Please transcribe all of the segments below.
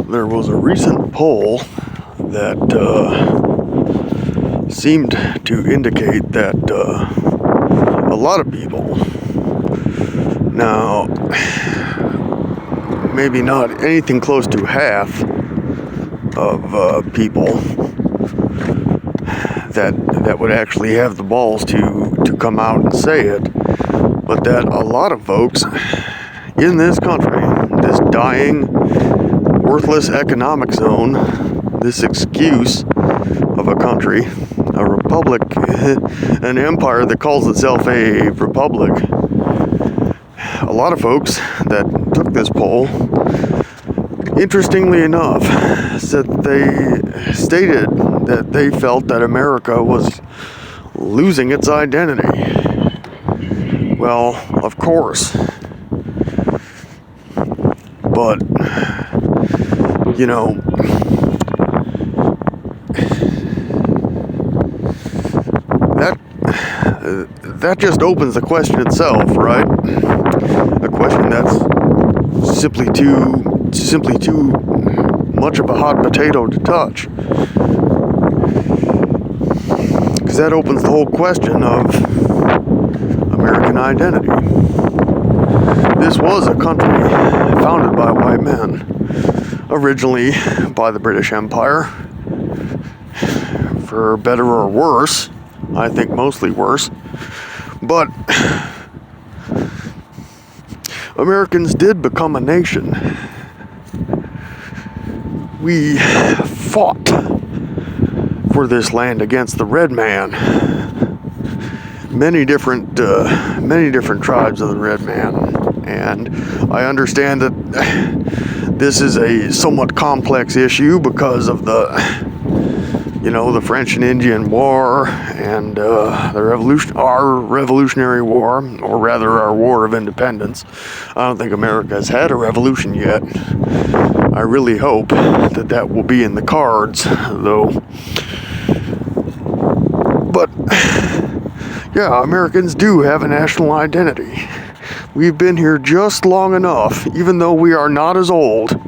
There was a recent poll that seemed to indicate that a lot of people, now maybe not anything close to half of people that would actually have the balls to come out and say it, but that a lot of folks in this country, this dying, worthless economic zone, this excuse of a country, a republic, an empire that calls itself a republic, a lot of folks that took this poll, interestingly enough, stated that they felt that America was losing its identity. Well, of course. But, you know, that just opens the question itself, right? A question that's simply too much of a hot potato to touch. Because that opens the whole question of American identity. This was a country founded by white men, originally by the British Empire, for better or worse. I think mostly worse. But Americans did become a nation. We fought for this land against the red man. Many different tribes of the red man. And I understand that this is a somewhat complex issue because of the French and Indian War and our Revolutionary War, or rather our War of Independence. I don't think America has had a revolution yet. I really hope that will be in the cards, though. But yeah, Americans do have a national identity. We've been here just long enough, even though we are not as old,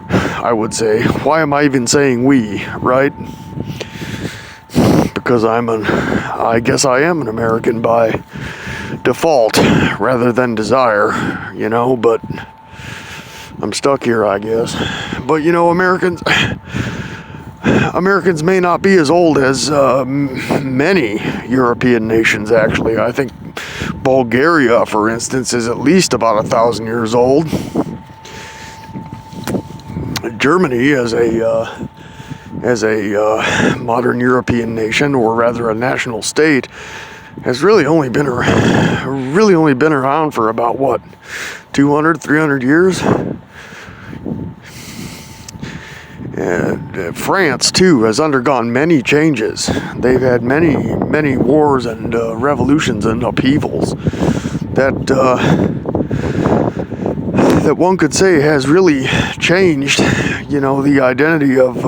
I would say. Why am I even saying we, right? Because I guess I am an American by default rather than desire, but I'm stuck here, I guess. But, Americans may not be as old as many European nations, actually. I think Bulgaria, for instance, is at least about 1,000 years old. Germany, as a modern European nation, or rather a national state, has really only been around for about 200, 300 years. And France, too, has undergone many changes. They've had many wars and revolutions and upheavals that one could say has really changed, the identity of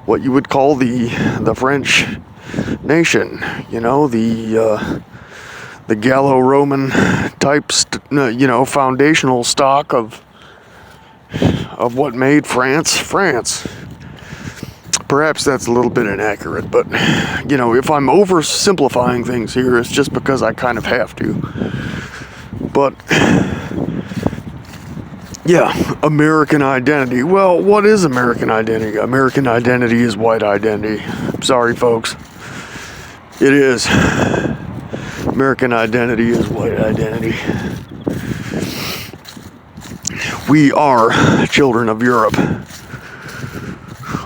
what you would call the French nation. The Gallo-Roman type, foundational stock of what made France. Perhaps that's a little bit inaccurate, but if I'm oversimplifying things here, it's just because I kind of have to. But yeah, American identity. Well, what is American identity? American identity is white identity. Sorry, folks. It is. American identity is white identity. We are children of Europe.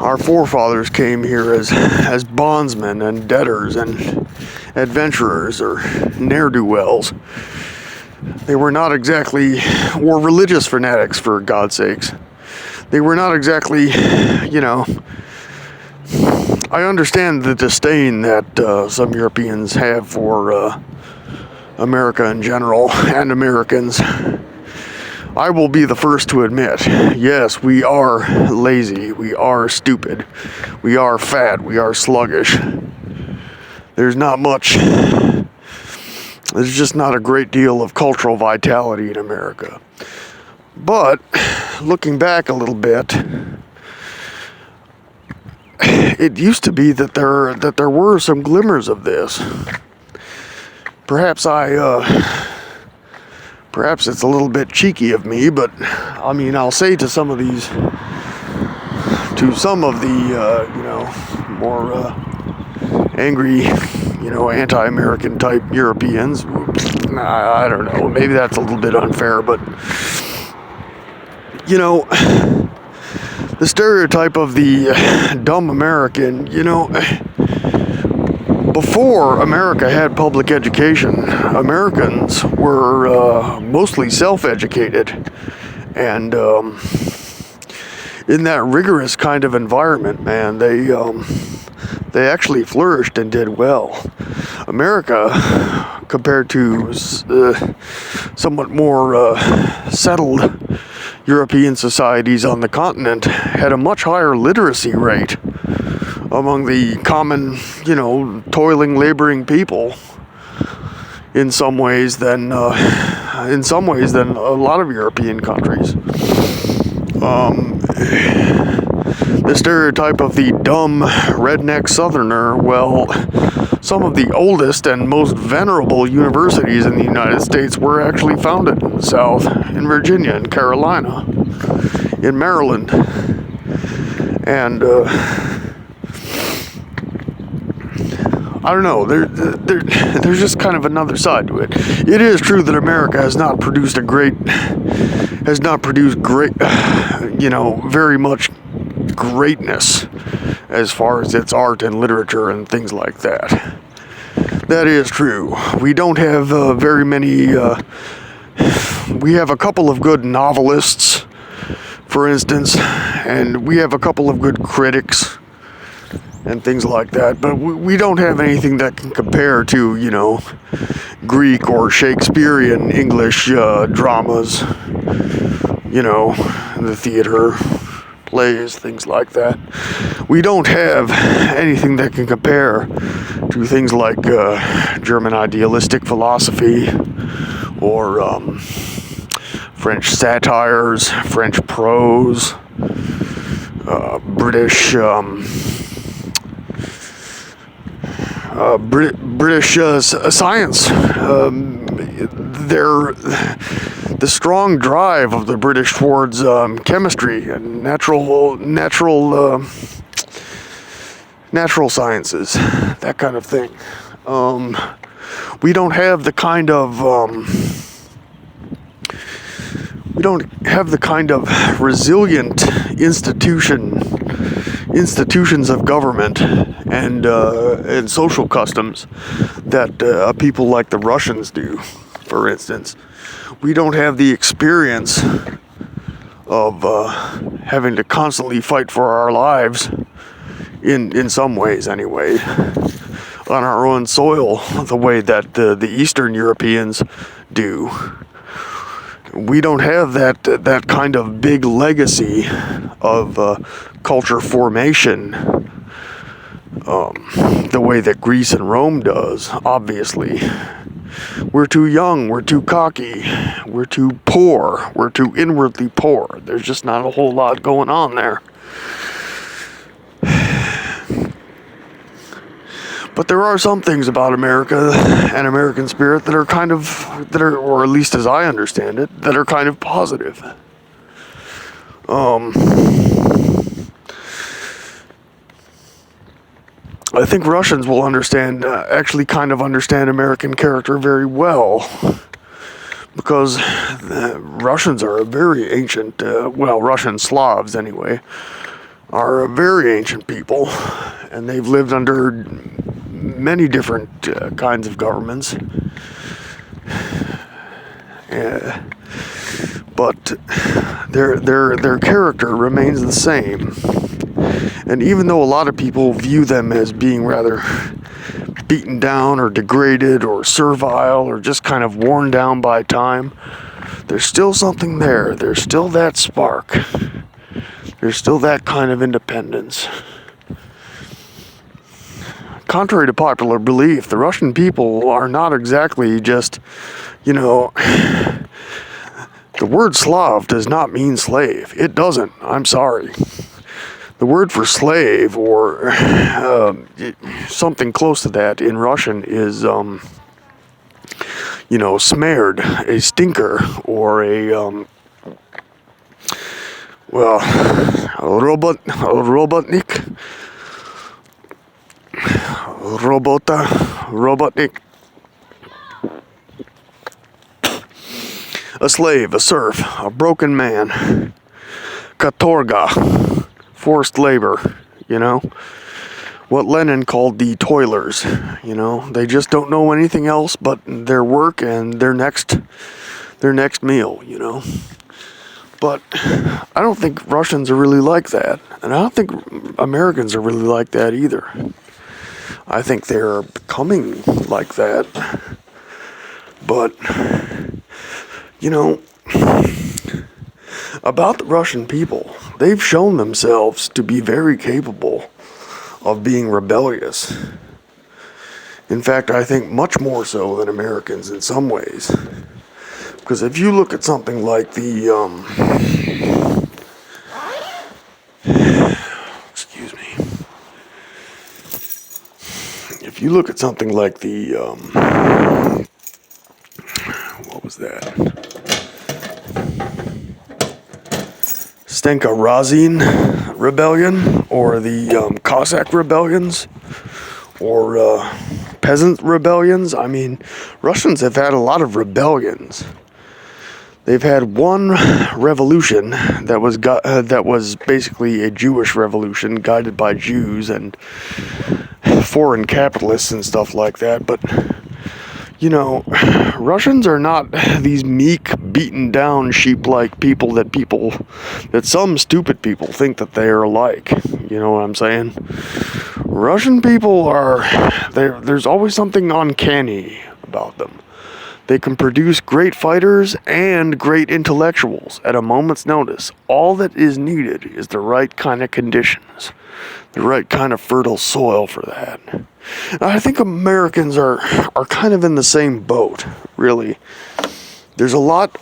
Our forefathers came here as bondsmen and debtors and adventurers or ne'er-do-wells. They were not exactly religious fanatics, for God's sakes. They were not exactly, I understand the disdain that some Europeans have for America in general and Americans. I will be the first to admit, yes, we are lazy, we are stupid, we are fat, we are sluggish. There's just not a great deal of cultural vitality in America. But looking back a little bit, it used to be that there were some glimmers of this. Perhaps it's a little bit cheeky of me, but I mean, I'll say to some of the more angry, anti-American type Europeans. I don't know. Maybe that's a little bit unfair, but the stereotype of the dumb American, before America had public education, Americans were mostly self-educated, and in that rigorous kind of environment, man, they actually flourished and did well. America, compared to somewhat more settled European societies on the continent, had a much higher literacy rate among the common, toiling, laboring people in some ways than a lot of European countries. The stereotype of the dumb redneck southerner, well, some of the oldest and most venerable universities in the United States were actually founded in the South, in Virginia, in Carolina, in Maryland, and I don't know, there's just kind of another side to it. It is true that America has not produced very much greatness as far as its art and literature and things like that. That is true. We don't have very many, we have a couple of good novelists, for instance, and we have a couple of good critics and things like that, but we don't have anything that can compare to, Greek or Shakespearean English dramas, the theater, plays, things like that. We don't have anything that can compare to things like German idealistic philosophy or French satires, French prose, British science. The strong drive of the British towards chemistry and natural sciences, that kind of thing. We don't have the kind of resilient institutions of government and social customs that people like the Russians do, for instance. We don't have the experience of having to constantly fight for our lives, in some ways anyway, on our own soil, the way that the Eastern Europeans do. We don't have that kind of big legacy of culture formation the way that Greece and Rome does, obviously. We're too young, we're too cocky, we're too poor, we're too inwardly poor. There's just not a whole lot going on there. But there are some things about America and American spirit that are or at least as I understand it, that are kind of positive. I think Russians will understand American character very well, because Russians are a very ancient, Russian Slavs anyway, are a very ancient people, and they've lived under many different kinds of governments. But their character remains the same. And even though a lot of people view them as being rather beaten down or degraded or servile or just kind of worn down by time, there's still something there. There's still that spark. There's still that kind of independence. Contrary to popular belief, the Russian people are not exactly just, The word Slav does not mean slave. It doesn't. I'm sorry. The word for slave, or something close to that in Russian, is, smeared, a stinker, or a, robotnik, robotnik. A slave, a serf, a broken man, katorga, forced labor, what Lenin called the toilers, they just don't know anything else but their work and their next meal, But I don't think Russians are really like that, and I don't think Americans are really like that either. I think they're becoming like that, but about the Russian people, they've shown themselves to be very capable of being rebellious. In fact, I think much more so than Americans in some ways. Because if you look at something like the, if you look at something like the, what was that? Stenka Razin rebellion, or the Cossack rebellions, or peasant rebellions. I mean, Russians have had a lot of rebellions. They've had one revolution that was basically a Jewish revolution guided by Jews and foreign capitalists and stuff like that. But Russians are not these meek, beaten down, sheep-like people that some stupid people think that they are like. You know what I'm saying? Russian people there's always something uncanny about them. They can produce great fighters and great intellectuals at a moment's notice. All that is needed is the right kind of conditions, the right kind of fertile soil for that. I think Americans are kind of in the same boat, really. There's a lot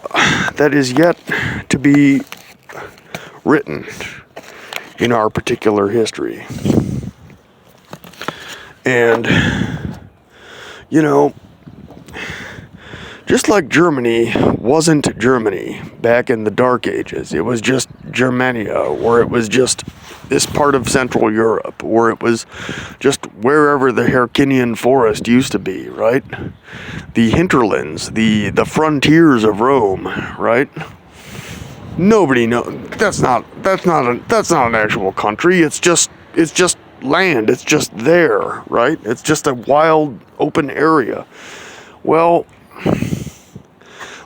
that is yet to be written in our particular history. And, just like Germany wasn't Germany back in the Dark Ages, it was just Germania, or it was just this part of Central Europe, or it was just wherever the Hercynian forest used to be, right? The hinterlands, the frontiers of Rome, right? Nobody knows. That's not an actual country. It's just land. It's just there, right? It's just a wild, open area. Well,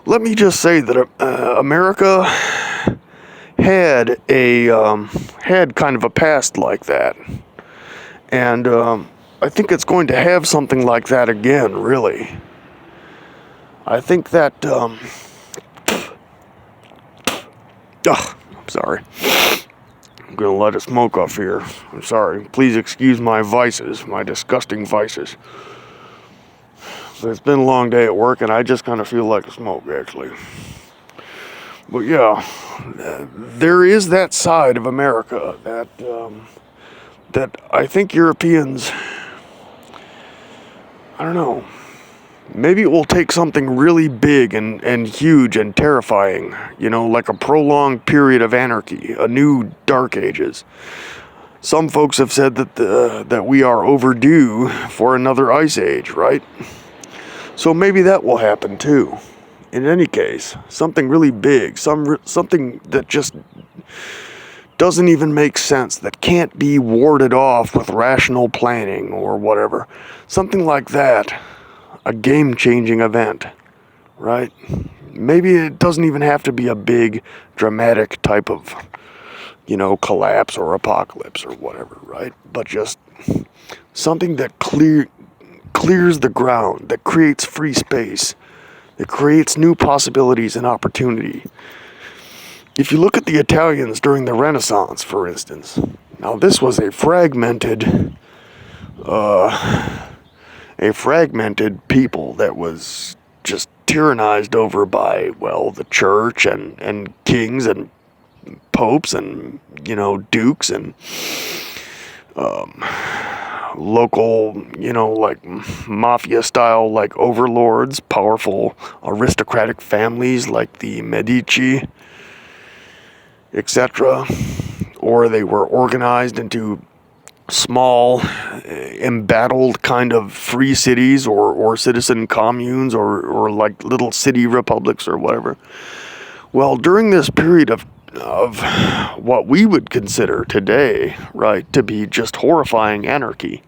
let me just say that America had kind of a past like that, and I think it's going to have something like that again. Really, I think that. I'm sorry. I'm gonna let it smoke off here. I'm sorry. Please excuse my vices, my disgusting vices. So it's been a long day at work, and I just kind of feel like a smoke, actually. But yeah, there is that side of America that I think Europeans, I don't know, maybe it will take something really big and huge and terrifying, like a prolonged period of anarchy, a new Dark Ages. Some folks have said that we are overdue for another ice age, right? So maybe that will happen too. In any case, something really big, something that just doesn't even make sense, that can't be warded off with rational planning or whatever. Something like that, a game-changing event, right? Maybe it doesn't even have to be a big, dramatic type of, collapse or apocalypse or whatever, right? But just something that clears the ground, that creates free space, that creates new possibilities and opportunity. If you look at the Italians during the Renaissance, for instance, now this was a fragmented people that was just tyrannized over by, well, the church and kings and popes and, dukes and local, like mafia style, like overlords, powerful aristocratic families like the Medici, etc. Or they were organized into small, embattled kind of free cities or citizen communes or like little city republics or whatever. Well, during this period of what we would consider today, right, to be just horrifying anarchy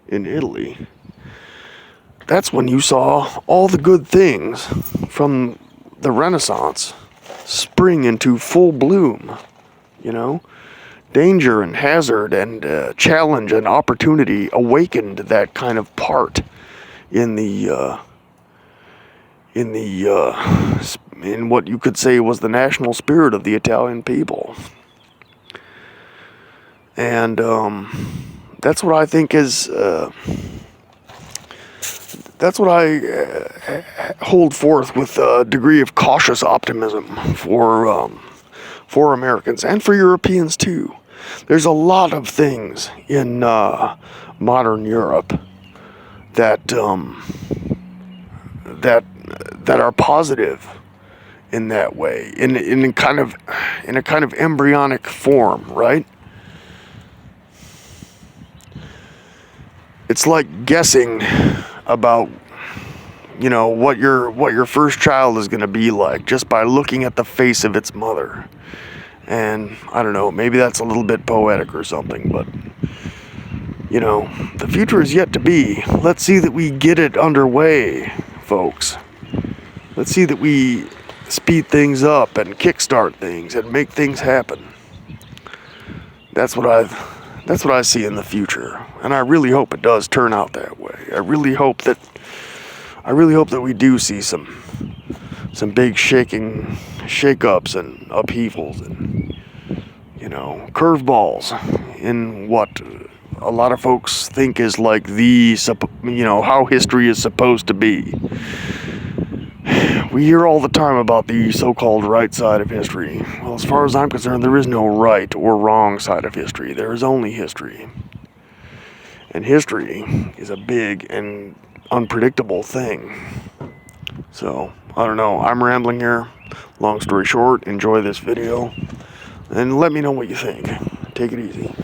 in Italy, that's when you saw all the good things from the Renaissance spring into full bloom, Danger and hazard and challenge and opportunity awakened that kind of part in what you could say was the national spirit of the Italian people. And that's what I think is, that's what I hold forth with a degree of cautious optimism for Americans and for Europeans too. There's a lot of things in modern Europe that are positive in that way, in a kind of embryonic form, right? It's like guessing about what your first child is going to be like just by looking at the face of its mother. And I don't know, maybe that's a little bit poetic or something, but the future is yet to be. Let's see that we get it underway, folks. Let's see that we speed things up and kickstart things and make things happen. That's what I see in the future, and I really hope it does turn out that way. I really hope that we do see some big shake-ups and upheavals and curveballs in what a lot of folks think is like how history is supposed to be. We hear all the time about the so-called right side of history. Well, as far as I'm concerned, there is no right or wrong side of history. There is only history. And history is a big and unpredictable thing. So, I don't know. I'm rambling here. Long story short, enjoy this video. And let me know what you think. Take it easy.